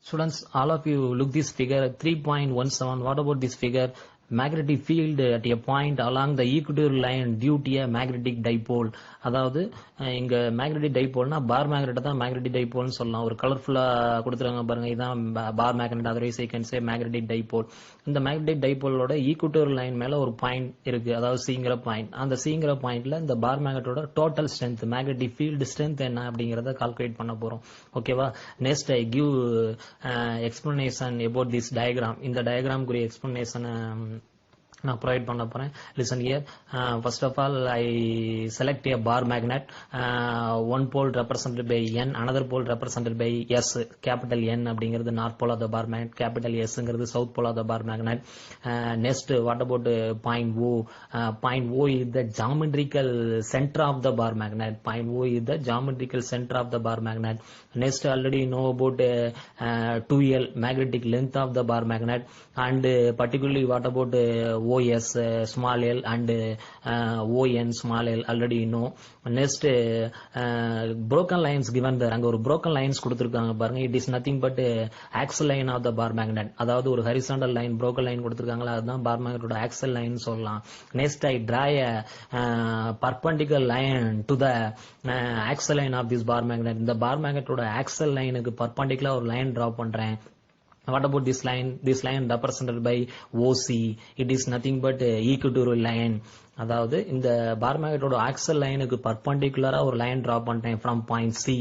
Students, all of you look this figure 3.17. What about this figure? Magnetic field at a point along the equatorial line due to a magnetic dipole. அதாவது இங்க magnetic டைபோல்னா bar magnet தான் magnetic டைபோல்னு சொல்லலாம். ஒரு கலர்ஃபுல்லா கொடுத்துருக்காங்க பாருங்க, இதுதான் bar magnet, otherwise I can say magnetic dipole. இந்த மேக்னெட்டிக் டைபோலோட ஈக்குவட்டோரியல் லைன் மேல ஒரு பாயிண்ட் இருக்கு, அதாவது சிங்கிற பாயிண்ட். அந்த சிங்கிற பாயிண்ட்ல இந்த பார் மேக்னெட்டோட total strength, magnetic field strength என்ன அப்படிங்கறத கால்குலேட் பண்ண போறோம். ஓகேவா? Next I give explanation about this diagram. இந்த டயக்ராம்க்குரிய எக்ஸ்பிளனேஷன் நான் ப்ரொவைட் பண்ண போறேன். Listen here. First of all I select a bar magnet, one pole represented by n, another pole represented by s. capital N அப்படிங்கிறது north pole of the bar magnet, capital S ங்கிறது south pole of the bar magnet. Next, what about point O? Point O is the geometrical center of the bar magnet. Point O is the geometrical center of the bar magnet. Next, already know about 2L, magnetic length of the bar magnet, and particularly what about OS small l and ON small l, already know. Next, broken lines given there. அங்க ஒரு broken lines கொடுத்திருக்காங்க பாருங்க. It is nothing but axial line of the bar magnet. அதாவது ஒரு horizontal line, broken line கொடுத்திருக்காங்களா, அதுதான் bar magnetோட axial line சொல்லலாம். Next, I draw a perpendicular line to the axial line of this bar magnet. இந்த bar magnetோட axial lineக்கு perpendicular ஒரு line draw பண்றேன். What about this line? This line represented by OC. It is nothing but equatorial line. அதாவது இந்த bar மேக்னெட்டோட axle லைனுக்கு பர்பெண்டிகுலரா ஒரு line draw பண்றேன் from point C,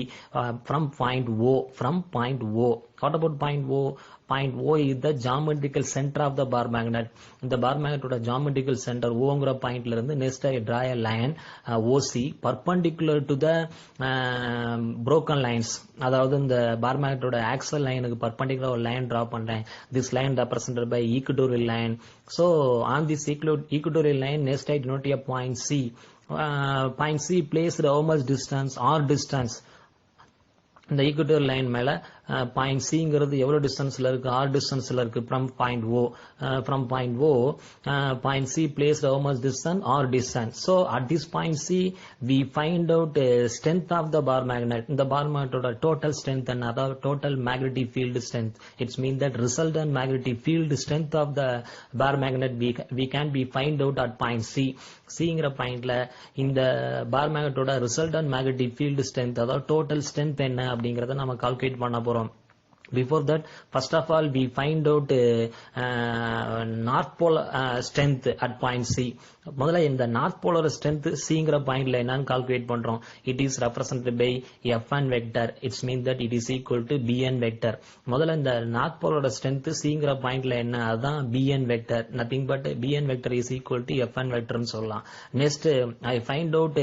from point O, from point O. What about point O? Point O is the geometrical center of the bar magnet. இந்த bar மேக்னெட்டோட geometrical center Oங்கிற பாயிண்ட்ல இருந்து next I draw a line OC perpendicular to the broken lines. அதாவது இந்த bar மேக்னெட்டோட axle லைனுக்கு perpendicular ஒரு line draw பண்றேன். This line represented by equatorial line. So on this equatorial line, next I denote a point C. Point C placed how much distance? R distance. இந்த equatorial line மேல point சிங்கிறது எவ்வளவு டிஸ்டன்ஸ்ல இருக்கு? R டிஸ்டன்ஸ்ல இருக்கு from point O. From point O, point C placed how much distance? R distance. So at this point C, we find out strength of the bar magnet. இந்த bar magnetோட total strength and அதாவது total magnetic field strength. It means that resultant magnetic field strength of the bar magnet we can be find out at point C. Cங்கிற பாயிண்ட்ல இந்த bar மேக்னெட்டோட resultant magnetic field strength, அதாவது total strength என்ன அப்படிங்கறத நம்ம calculate பண்ண போறோம். Before that, first of all, we find out north pole strength at point C. முதல்ல இந்த north polar strength Cங்கிற பாயிண்ட்ல என்னன்னு கால்குலேட் பண்றோம். It is represented by Fn vector. It means that it is equal to Bn vector. முதல்ல இந்த north polar strength Cங்கிற பாயிண்ட்ல என்ன, அதுதான் Bn vector. Nothing but Bn vector is equal to Fn vector ன்னு சொல்லலாம். Next, I find out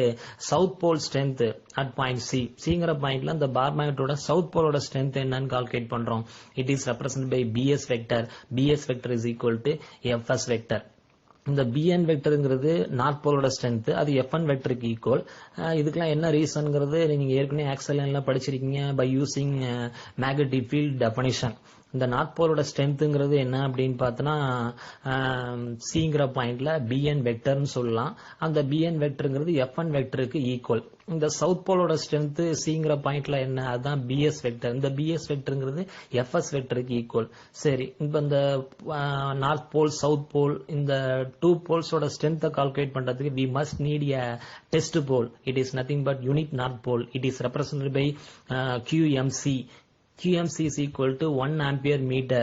south pole strength at point C. Cங்கிற பாயிண்ட்ல இந்த bar magnetோட south pole ஓட strength என்னன்னு கால்குலேட் பண்றோம். It is represented by Bs vector. Bs vector is equal to Fs vector. இந்த Bn வெக்டர்ங்கிறது north போலோட ஸ்ட்ரென்த், அது Fn வெக்டருக்கு ஈக்குவல். இதுக்கெல்லாம் என்ன ரீசன்ங்கிறது நீங்க ஏற்கனவே ஆக்சல் லைன்ல படிச்சிருக்கீங்க by using magnetic field definition. இந்த நார்த் போலோட ஸ்ட்ரென்த்ங்கிறது என்ன அப்படின்னு பார்த்தோன்னா சிங்கிற பாயிண்ட்ல Bn வெக்டர்னு சொல்லலாம். அந்த Bn வெக்டர்ங்கிறது Fn வெக்டருக்கு ஈக்குவல். இந்த சவுத் போலோட ஸ்ட்ரென்த் சிங்கிற பாயிண்ட்ல என்ன, அதுதான் Bs வெக்டர். இந்த Bs வெக்டர்ங்கிறது Fs வெக்டருக்கு ஈக்குவல். சரி, இப்ப இந்த நார்த் போல் சவுத் போல் இந்த டூ போல்ஸோட ஸ்ட்ரென்த்தை கால்குலேட் பண்றதுக்கு we must need a test pole. It is nothing but unit north pole. It is represented by QMC. QMC is equal to 1 ampere meter.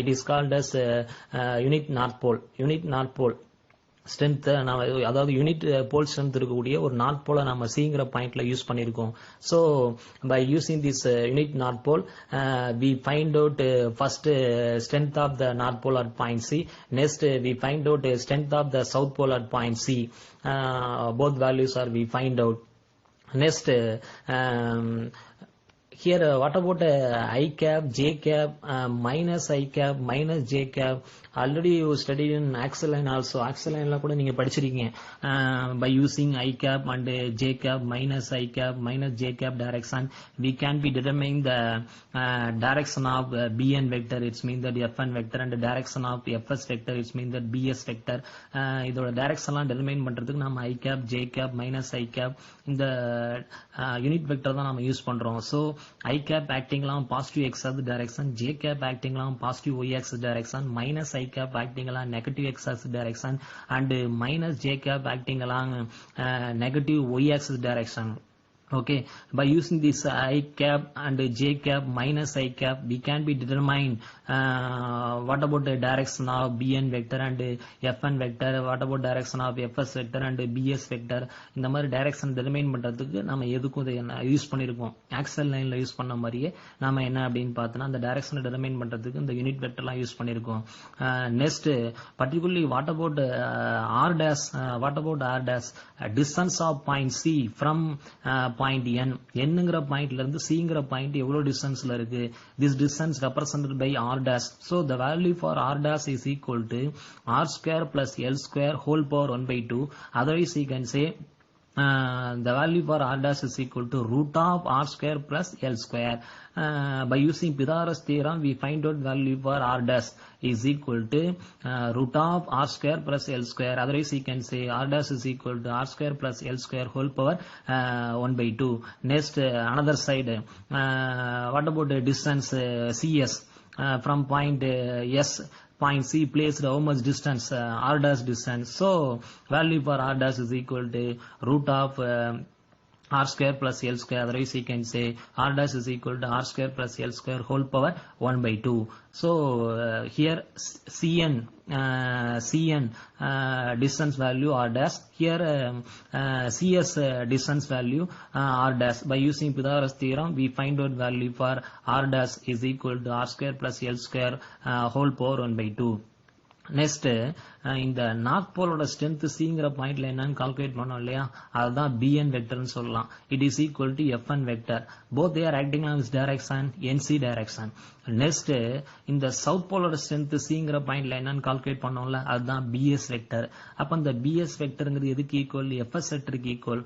It is called as unit north pole. Unit north pole strength நாம, அதாவது unit போல் strength இருக்கக்கூடிய ஒரு north போல நாம சிங்கிற பாயிண்ட்ல use பண்ணிருக்கோம். So by using this unit north pole we find out first strength of the north pole at point C. Next we find out strength of the south pole at point C. Both values are we find out. Next here what about I cap, J cap, minus I cap, minus J cap? Already you studied in axial line also. Axial line la kuda neenga padichirukeenga by using I cap and J cap, minus I cap, minus J cap direction. We can be determining the direction of Bn vector. It means that Fn vector, and the direction of Fs vector. It means that Bs vector. இதோட direction la determine பண்றதுக்கு நாம I cap, J cap, minus I cap இந்த unit vector தான் நாம use பண்றோம். So I cap acting along positive x axis direction, j cap acting along positive y axis direction, minus I cap acting along negative x axis direction, and minus j cap acting along negative y axis direction. Okay, by using this I cap and j cap minus I cap, we can be determine what about the direction of bn vector and fn vector, what about direction of fs vector and bs vector. இந்த மாதிரி direction determine பண்றதுக்கு நம்ம எதுக்கும் இதை use பண்ணிருக்கோம். Axle லைன்ல use பண்ண மாதிரியே நாம என்ன அப்படின்னு பார்த்தோம்னா அந்த டைரக்ஷனை டிட்டர்மைன் பண்றதுக்கு இந்த யூனிட் வெக்டர்லாம் யூஸ் பண்ணிருக்கோம். Next particularly what about r dash, what about r dash, distance of point c from point n, nங்கிற பாயிண்ட்ல இருந்து cங்கிற பாயிண்ட் எவ்வளவு டிஸ்டன்ஸ்ல இருக்கு, this distance represented by r dash. So the value for r dash is equal to r square plus l square whole power 1 by 2. Otherwise you can say the value for r dash is equal to root of r square plus l square. By using Pythagoras theorem, we find out value for r dash is equal to root of r square plus l square. Otherwise, you can say r dash is equal to r square plus l square whole power 1 by 2. Next, another side, what about the distance cs from point s? Point C placed how much distance, r dash distance. So value for r dash is equal to root of r square plus l square. Otherwise you can say r dash is equal to r square plus l square whole power 1 by 2. So here cn distance value r dash, here cs distance value r dash. By using Pythagoras theorem, we find out value for r dash is equal to r square plus l square whole power 1 by 2. Next இந்த north போலோட strength சிங்கிற பாயிண்ட்ல என்னன்னு calculate பண்ணோம் இல்லையா, அதுதான் bn வெக்டர்னு சொல்லலாம். It is equal to fn vector. Both they are acting on this direction, nc direction. Next இந்த south போலோட strength சிங்கிற பாயிண்ட்ல என்னன்னு கால்குலேட் பண்ணோம்ல, அதுதான் bs வெக்டர். அப்ப இந்த bs வெக்டர்ங்கிறது எதுக்கு ஈக்குவல், fs வெக்டருக்கு equal.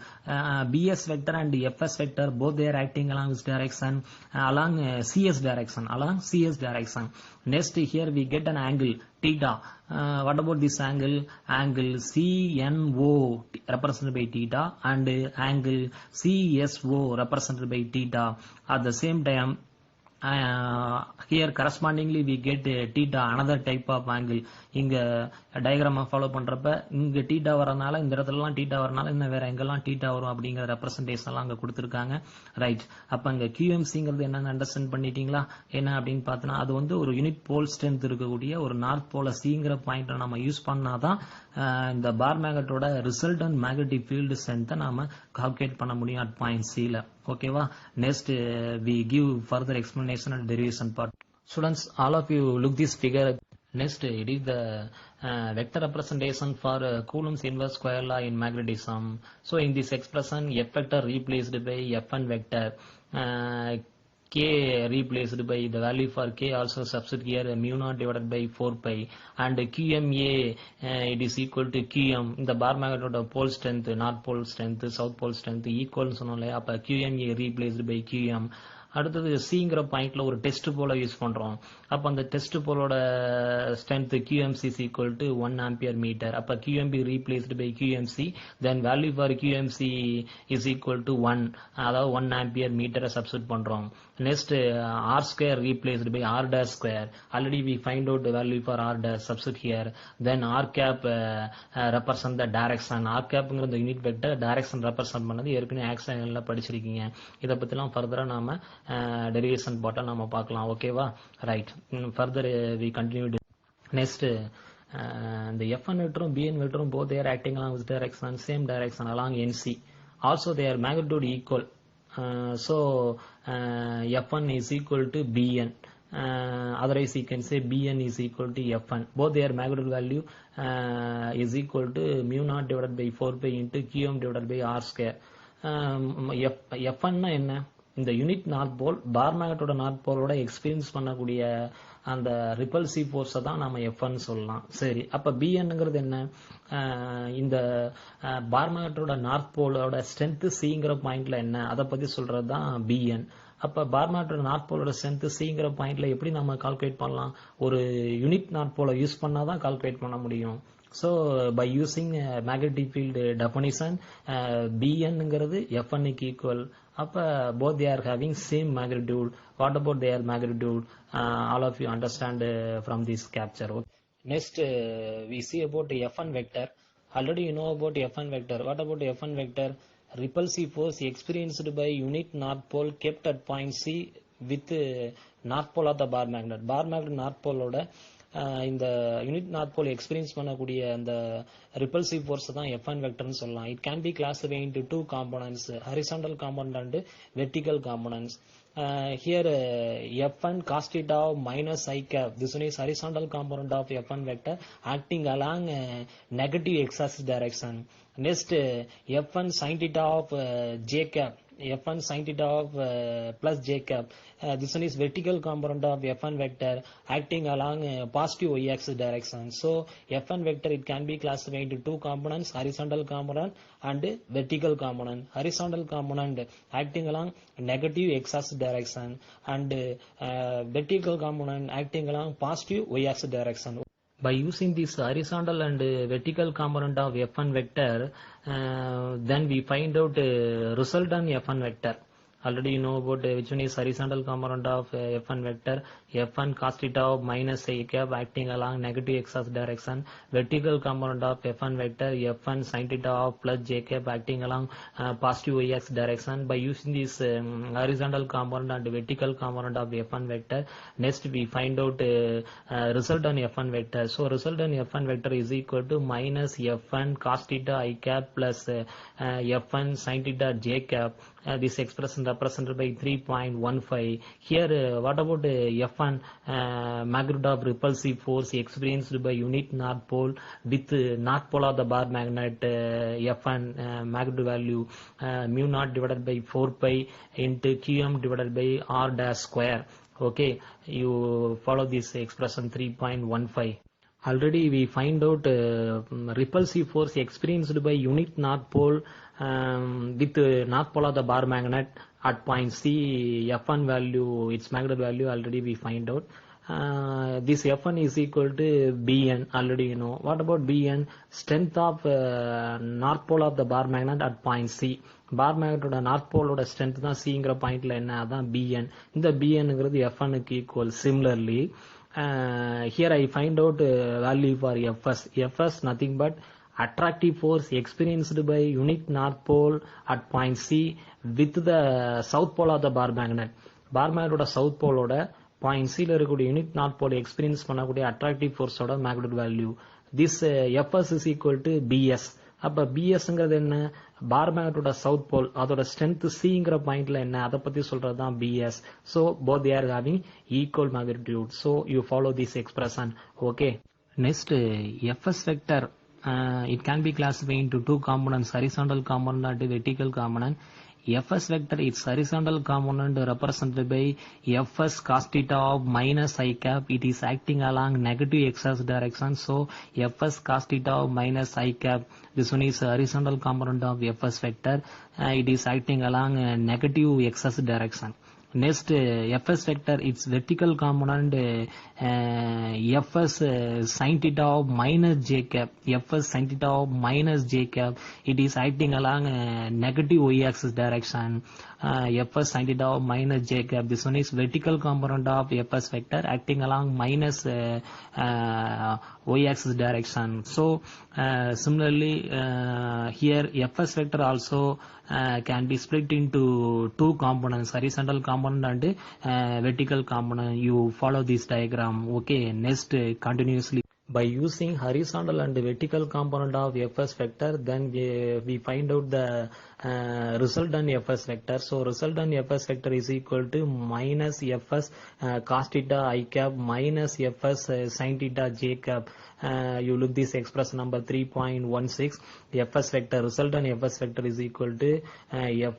bs vector and fs vector both they are acting along this direction, along cs direction, along cs direction. Next here we get an angle theta. What about this angle? Angle CNO represented by theta and angle CSO represented by theta. At the same time, here correspondingly we get theta, another type of angle. இங்க diagram follow பண்றப்ப இங்க theta வரனால இந்த இடத்துலலாம் theta வரனால இன்னும் வேற எங்கெல்லாம் தீட்டா வரும் அப்படிங்கிற ரெப்ரசன்டேஷன் எல்லாம் அங்க கொடுத்திருக்காங்க. ரைட், அப்ப இங்க QMCங்கிறது என்னன்னு அண்டர்ஸ்டாண்ட் பண்ணிட்டீங்களா? என்ன அப்படின்னு பார்த்தோன்னா அது வந்து ஒரு யூனிட் போல் ஸ்ட்ரென்த் இருக்கக்கூடிய ஒரு நார்த் போல சிங்கிற பாயிண்ட நம்ம யூஸ் பண்ணாதான் இந்த பார் மேக்னெட்டோட ரிசல்டன்ட் மேக்னெட்டிக் ஃபீல்டு ஸ்ட்ரென்த்தை நாம கால்குலேட் பண்ண முடியும் அட் பாயிண்ட் சில. ஓகேவா? Next we give further explanation and derivation part. Students, all of you look this figure. Next, it is the vector representation for Coulomb's inverse square law in magnetism. So in this expression, F vector replaced by Fn vector, K replaced by the value for K also substitute here mu naught divided by 4 pi, and QMA it is equal to QM. இந்த bar மேக்னெட்டோட pole strength, north pole strength, south pole strength ஈக்குவல்னு சொன்னோம்ல, அப்ப QMA replaced by QM. அடுத்தது சிங்கிற பாயிண்ட்ல ஒரு test போல use பண்றோம். அப்ப அந்த டெஸ்ட் போலோட strength QMC is equal to 1 ampere meter. அப்ப QMB replaced by QMC, then value for QMC is equal to 1, அதாவது 1 ampere meter சப்ஸ்டிட் பண்றோம். Next R square replaced by R dash square. Already we find out the value for R dash, substitute here. Then R cap represent the direction. R capங்கிற the unit vector direction represent பண்ணது ஏற்கனவே ஆக்சன்ல படிச்சிருக்கீங்க. இத பத்திலாம் ஃபர்தரா நாம derivation பார்ட்ட நாம பார்க்கலாம். ஓகேவா? Right, further we continue. Next, the Fn vector Bn vector both they are acting along this direction, same direction along NC. Also their magnitude equal. So Fn is equal to Bn. Otherwise you can say Bn is equal to Fn. Both their magnitude value is equal to mu naught divided by 4 pi into Qm divided by R square. Fn னா என்ன? இந்த unit north போல் பார் மேக்னெட்டோட north போலோட experience பண்ணக்கூடிய அந்த repulsive ஃபோர்ஸை தான் நம்ம Fn சொல்லலாம். சரி, அப்ப Bnங்கிறது என்ன? இந்த பார் மேக்னெட்டோட நார்த் போலோட ஸ்ட்ரென்த் சிங்கிற பாயிண்ட்ல என்ன, அதை பத்தி சொல்றது தான் Bn. அப்ப பார் மேக்னெட்டோட நார்த் போலோட ஸ்ட்ரென்த் சிங்கிற பாயிண்ட்ல எப்படி நம்ம கால்குலேட் பண்ணலாம்? ஒரு யூனிட் நார்த் போல யூஸ் பண்ணாதான் கால்குலேட் பண்ண முடியும். So by using magnetic field definition, Bn ங்கிறது Fn க்கு equal. அப்ப both they are having same magnitude. What about their magnitude? All of you understand from this capture. Okay. Next we see about Fn vector. Already you know about Fn vector. What about Fn vector? Repulsive force experienced by unit north pole kept at point C with north pole of the bar magnet. Bar magnet north pole ஓட இந்த unit north போல் experience பண்ணக்கூடிய அந்த repulsive force தான் Fn வெக்டர்னு சொல்லலாம். It can be classified into two components, horizontal component and vertical components. Here Fn cos theta of minus I cap, this one is horizontal component of Fn vector acting along negative x-axis direction. Next Fn sin theta of j cap, Fn sin theta of plus j cap, this one is vertical component of Fn vector acting along positive y-axis direction. So Fn vector it can be classified into two components, horizontal component and vertical component. Horizontal component acting along negative x-axis direction and vertical component acting along positive y-axis direction. By using this horizontal and vertical component of Fn vector, then we find out resultant Fn vector. Already you know about which one is horizontal component of Fn vector. Fn cos theta of minus I cap acting along negative x-axis direction. Vertical component of Fn vector Fn sin theta of plus j cap acting along positive y-axis direction. By using this horizontal component and vertical component of Fn vector, next we find out resultant Fn vector. So resultant Fn vector is equal to minus Fn cos theta I cap plus Fn sin theta j cap. This expression represented by 3.15. Here what about Fn magnitude of repulsive force experienced by unit north pole with north pole of the bar magnet, Fn magnitude value mu naught divided by 4 pi into qm divided by r dash square. Okay, you follow this expression 3.15. Already we find out repulsive force experienced by unit north pole with north pole of the bar magnet at point C. Fn value, its magnitude value already we find out. This Fn is equal to Bn, already you know. What about Bn? Strength of north pole of the bar magnet at point C. Bar magnet oda north pole oda strength தான் Cங்கிற பாயிண்ட்ல என்ன, அதான் Bn. இந்த Bnங்கிறது Fn க்கு equal. Similarly here I find out value for Fs. Fs nothing but attractive force experienced by unit north pole at point C with the south pole of the bar magnet. Bar magnet oda south pole oda point C ல இருக்கக்கூடிய unit north pole experience பண்ணக்கூடிய attractive force oda magnitude value. This Fs is equal to Bs. அப்ப Bsங்கிறது என்ன, பார் மேக்னட்டோட south pole அதோட strength Cங்கிற பாயிண்ட்ல என்ன, அதை பத்தி சொல்றதுதான் Bs. So both they are having equal magnitude. So you follow this expression. Okay. Next Fs vector, it can be classified into two components, horizontal component and vertical component. Fs vector its horizontal component represented by Fs cos theta of minus I cap. It is acting along negative x-axis direction. So Fs cos theta of minus I cap, this one is horizontal component of Fs vector. It is acting along negative x-axis direction. Next Fs vector its vertical component Fs sin theta of minus j cap. Fs sin theta of minus j cap, it is acting along negative y-axis direction. Fs sin theta of minus j cap, this one is vertical component of Fs vector acting along minus y-axis direction. So similarly here Fs vector also can be split into two components, horizontal component and vertical component. You follow this diagram. Okay, next continuously by using horizontal and vertical component of Fs vector, then we find out the resultant Fs vector. So resultant Fs vector is equal to minus Fs cos theta I cap minus Fs sin theta j cap. You look this expression number 3.16. Fs vector, resultant Fs vector is equal to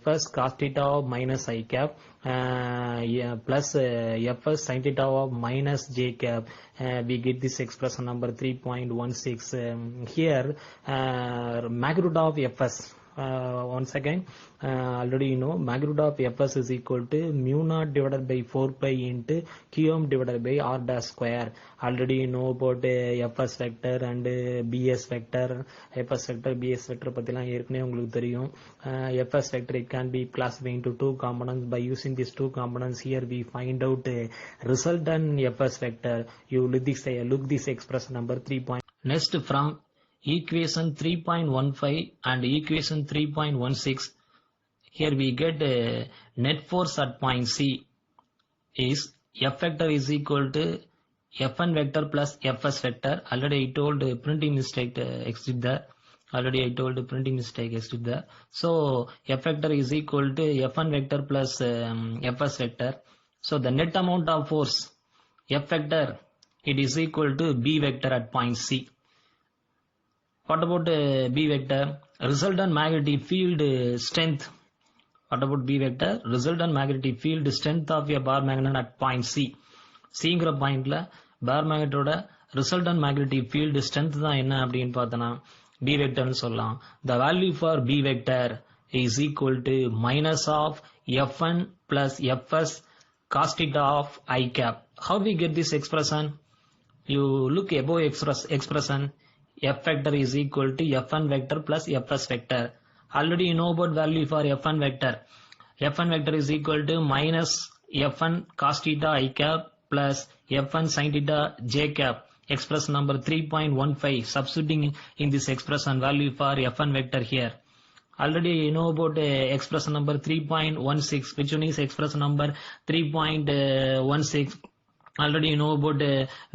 Fs cos theta of minus I cap plus Fs sin theta of minus j cap. We get this expression number 3.16. Here magnitude of Fs, once again, already you know magnitude of Fs is equal to mu naught divided by 4 pi into qm divided by r dash square. Already you know about Fs vector and Bs vector. Fs vector Bs vector பத்திலாம் ஏற்கனவே உங்களுக்கு தெரியும். Fs vector it can be classified into two components. By using these two components here we find out resultant Fs vector. You look this expression number 3. Next, from equation 3.15 and equation 3.16, here we get net force at point C is F vector is equal to Fn vector plus Fs vector. Already I told printing mistake existed there. So F vector is equal to Fn vector plus Fs vector. So the net amount of force F vector, it is equal to B vector at point C. What about B vector? Resultant magnetic field strength. What about B vector? Resultant magnetic field strength of a bar magnet at point C. Cங்கிற பாயிண்ட்ல bar magnet resultant magnetic field strength தான் என்ன அப்படின்னு பார்த்தனா B vector னு சொல்லலாம். The value for B vector is equal to minus of Fn plus Fs cos theta of I cap. How we get this expression? You look above expression. F vector is equal to Fn vector plus Fs vector. Already you know about value for Fn vector. Fn vector is equal to minus Fn cos theta I cap plus Fn sin theta j cap. Expression number 3.15. Substituting in this expression value for Fn vector here. Already you know about expression number 3.16, which one is expression number 3.16. Already you know about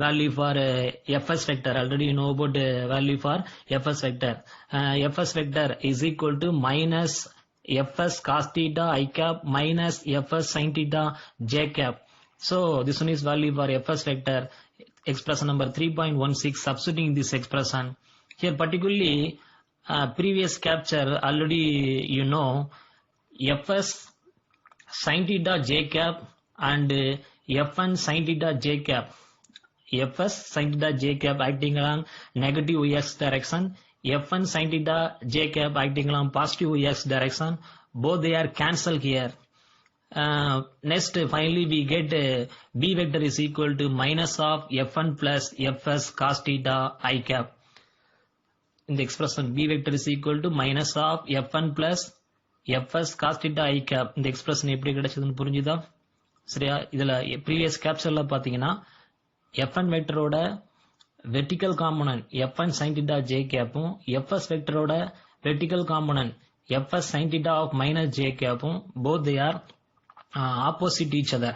value for Fs vector. Already you know about value for Fs vector. Fs vector is equal to minus Fs cos theta I cap minus Fs sin theta j cap. So this one is value for Fs vector. Expression number 3.16. Substituting this expression here, particularly previous capture, already you know Fs sin theta j cap and Fn sin theta j cap. Fs sin theta j cap acting along negative x direction. Fn sin theta j cap acting along positive x direction. Both they are cancelled here. Next, finally we get B vector is equal to minus of Fn plus Fs cos theta I cap. In the expression B vector is equal to minus of Fn plus Fs cos theta I cap. இந்த expression எப்படி கிடைச்சதுன்னு புரிஞ்சுதா? சரியா? இதுல previous captureல பாத்தீங்கன்னா Fn vectorோட vertical component Fn sin theta j capும் Fs vectorோட vertical component Fs sin theta of minus j capும் both they are opposite each other.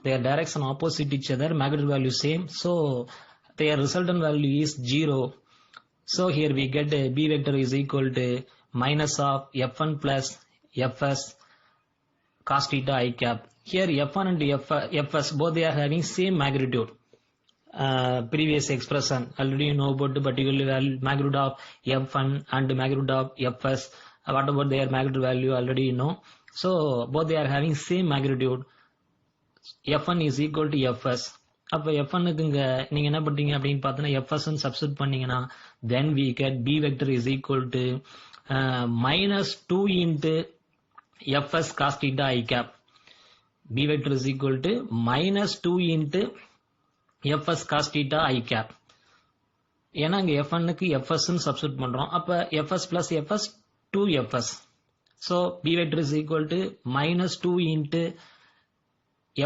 Their direction opposite each other, magnitude value same, so their resultant value is 0. So here we get B vector is equal to minus of Fn plus Fs cos theta I cap. Here Fn and Fs both they are having same magnitude. Previous expression already you know about the particular value magnitude of Fn and magnitude of Fs. What about their magnitude value already you know. So both they are having same magnitude. Fn is equal to Fs. அப்ப Fn க்கு நீங்க என்ன பண்றீங்க அப்படின்னு பார்த்தா Fs ன்னு substitute பண்ணீங்கன்னா then we get B vector is equal to minus 2 into Fs cos theta I cap. B vector is equal to minus 2 into Fs cos theta I cap. ஏன்னா இங்க Fn க்கு Fs ன்னு substitute பண்றோம். அப்ப Fs plus Fs 2Fs. So B vector is equal to minus 2 into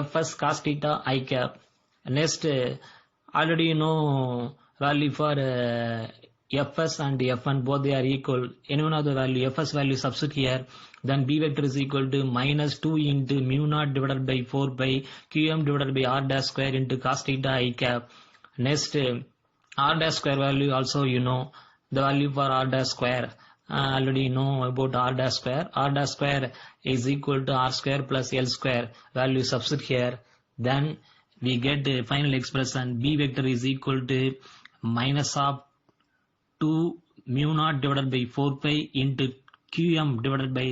Fs cos theta I cap. Next, already you know value for Fs and Fn both they are equal. Any one of the value Fs value substitute here. Then B vector is equal to minus 2 into mu naught divided by 4 by qm divided by r dash square into cos theta I cap. Next, r dash square value also you know the value for r dash square. Already you know about r dash square. R dash square is equal to r square plus l square. Value substitute here. Then we get the final expression B vector is equal to minus of 2 mu naught divided by 4 pi into qm divided by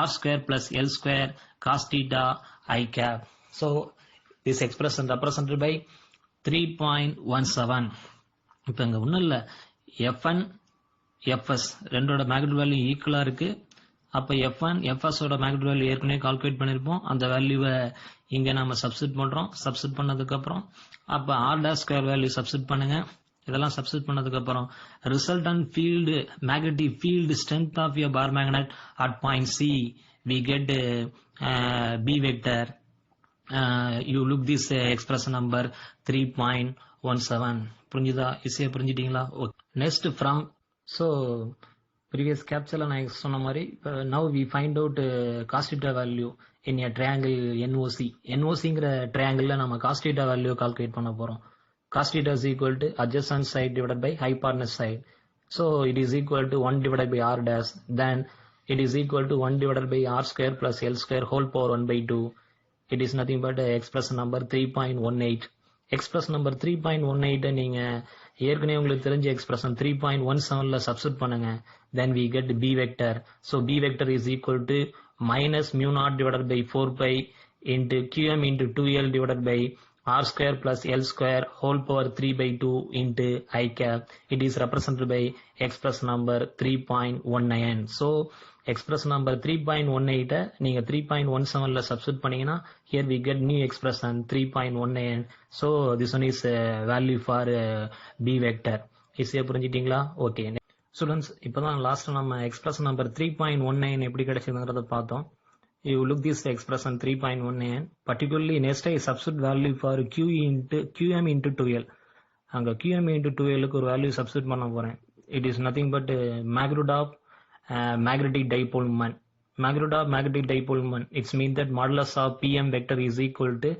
r square plus l square cos theta I cap. So this expression represented by 3.17. இப்போ இங்க ஒண்ணும் இல்ல Fn Fs ரெண்டோட magnitude value ஈக்குவலா இருக்கு. அப்ப F1 Fs ஓட magnetic value ஏற்கனவே கால்குலேட் பண்ணிருப்போம். அந்த வேல்யூவை இங்க நாம சப்ஸ்டிட் பண்றோம். சப்ஸ்டிட் பண்ணதுக்கு அப்புறம் அப்ப r' வேல்யூ சப்ஸ்டிட் பண்ணுங்க. இதெல்லாம் சப்ஸ்டிட் பண்ணதுக்கு அப்புறம் resultant field magnetic field strength of your bar magnet at point C we get B vector. You look this expression number 3.17. புரிஞ்சுதா? ஈஸியா புரிஞ்சிட்டீங்களா? நெக்ஸ்ட் ஃப்ரம் ஸோ ப்ரீவியஸ் கேப்சர்ல நான் சொன்ன மாதிரி now we find out cos theta value in a triangle NOC. NOCங்கிற triangleல நம்ம cos theta value calculate பண்ண போறோம். Cos theta is equal to adjacent side divided by hypotenuse side. So it is equal to 1 divided by r dash. Then it is equal to 1 divided by r square plus l square whole power 1 by 2. It is nothing but expression number 3.18. expression number 3.18 நீங்க ஏற்கனவே உங்களுக்கு தெரிஞ்ச expression 3.17ல substitute பண்ணுங்க. Then we get B vector. So B vector is equal to minus mu naught divided by 4 pi into qm into 2l divided by r square plus l square whole power 3 by 2 into I cap. It is represented by expression number 3.19. So expression number 3.18 நீங்க 3.17ல substitute பண்ணீங்கன்னா here we get new expression 3.19. So this one is value for B vector. ஈஸியா புரிஞ்சிட்டீங்களா? Okay students, இப்பதான் last நம்ம expression number 3.19 எப்படி கிடைச்சதுங்கிறத பார்த்தோம். You look this expression 3.19. Particularly next I substitute value for qm into 2l. அங்க qm into 2l க்கு ஒரு value substitute பண்ண போறேன். It is nothing but magnitude of magnetic dipole moment. Magnitude of magnetic dipole moment. It means that modulus of pm vector is equal to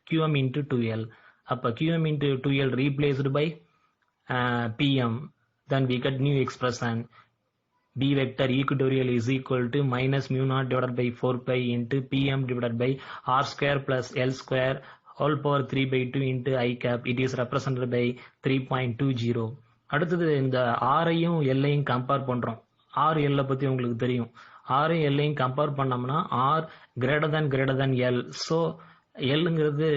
qm into 2l. அப்ப qm into 2l replaced by pm. Then we get new expression. B vector equatorial is equal to minus mu naught divided by 4 pi into pm divided by r square plus l square whole power 3 by 2 into I cap. It is represented by 3.20. அடுத்தது இந்த ஆரையும் எல்லையும் compare பண்றோம். R எல்லை பத்தி உங்களுக்கு தெரியும். ஆரையும் எல்லையும் கம்பேர் பண்ணோம்னா R greater than L. So எல்லுங்கிறது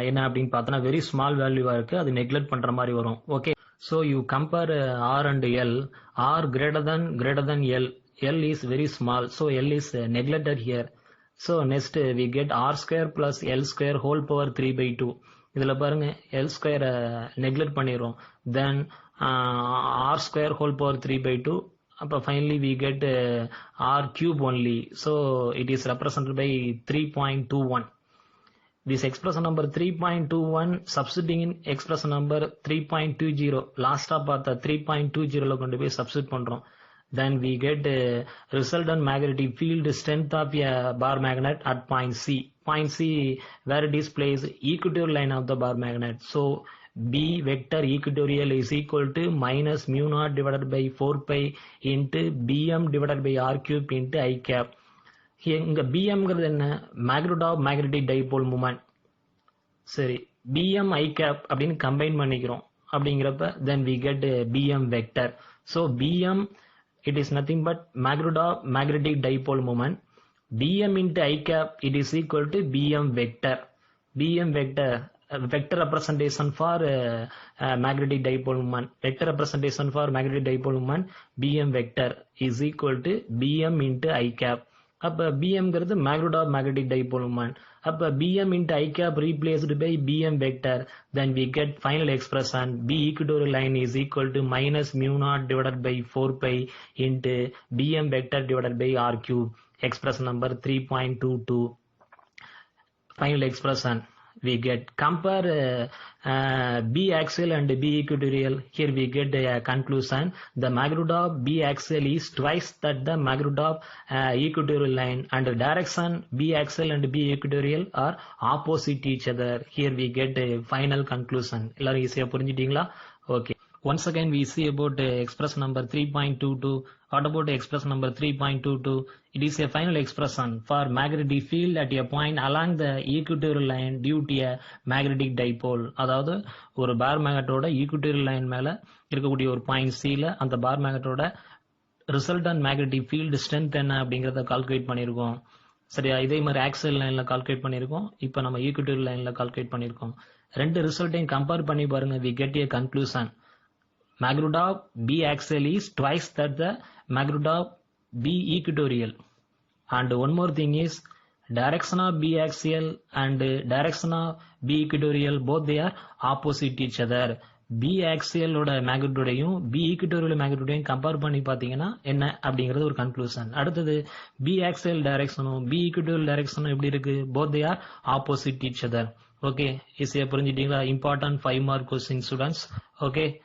என்ன அப்படின்னு பார்த்தோன்னா வெரி ஸ்மால் வேல்யூவா இருக்கு. அது நெக்லெக்ட் பண்ற மாதிரி வரும். Okay, so you compare R and L. R greater than L. L is very small, so L is neglected here. So next we get R square plus L square whole power 3 by 2. இதுல பாருங்க L square neglect பண்ணிரும். Then R square whole power 3 by 2. அப்ப finally we get R cube only. So it is represented by 3.21. This expression number 3.21 substituting in expression number 3.20 last பார்த்த 3.20ல கொண்டு போய் substitute பண்றோம். Then we get resultant magnetic field strength of a bar magnet at point C. Point C where it is placed equatorial line of the bar magnet. So B vector equatorial is equal to minus mu naught divided by 4 pi into Bm divided by r cube into I cap. இங்க பிஎம்ங்கிறது என்ன? Magnitude of magnetic dipole moment. சரி, PM I cap அப்படின்னு combine பண்ணிக்கிறோம். அப்படிங்கிறப்ப then we get PM vector. So PM it is nothing but magnitude of magnetic dipole moment. Bm into I cap it is equal to Bm vector. Bm vector vector representation for magnetic dipole moment. Vector representation for magnetic dipole moment Bm vector is equal to Bm into I cap. அப்ப Bm ங்கிறது magnitude of magnetic dipole moment. அப்ப Bm into I cap replaced by Bm vector. Then we get final expression B equatorial line is equal to minus mu naught divided by 4 pi into Bm vector divided by r cube. Expression number 3.22. Final expression we get. Compare B axial and B equatorial. Here we get a conclusion. The magnitude of B axial is twice that the magnitude of equatorial line, and the direction B axial and B equatorial are opposite each other. Here we get a final conclusion. எல்லாரும் ஈஸியா புரிஞ்சிட்டீங்களா? Okay. Once again we see about expression number 3.22. What about expression number 3.22? It is a final expression for magnetic field at a point along the equatorial line due to a magnetic dipole. அதாவது ஒரு பார் மேக்னெட்டோட equatorial line மேல இருக்கக்கூடிய ஒரு point சில அந்த பார் மேக்னெட்டோட resultant magnetic field strength என்ன அப்படிங்கறத calculate பண்ணிருக்கோம். சரியா? இதே மாதிரி ஆக்சியல் லைன்ல கால்குலேட் பண்ணிருக்கோம். இப்போ நம்ம ஈக்குவட்டோரியல் லைன்ல கால்குலேட் பண்ணிருக்கோம். ரெண்டு ரிசல்ட்டையும் கம்பேர் பண்ணி பாருங்க. we get a conclusion. magnitude of B axial is twice that the magnitude of B equatorial. And one more thing is direction of B axial and direction of B equatorial, both they are opposite each other. B axial ஓட மேக்னிடியூடையும் B equatorial மேக்னிடியூடையும் compare பண்ணி பாத்தீங்கன்னா என்ன அப்படிங்கிறது ஒரு conclusion. அடுத்தது B axial டைரக்ஷனும் B equatorial டைரக்ஷனும் எப்படி இருக்கு? both they are opposite each other. Okay, ஈஸியா புரிஞ்சிட்டீங்களா? Important 5 mark question students. Okay,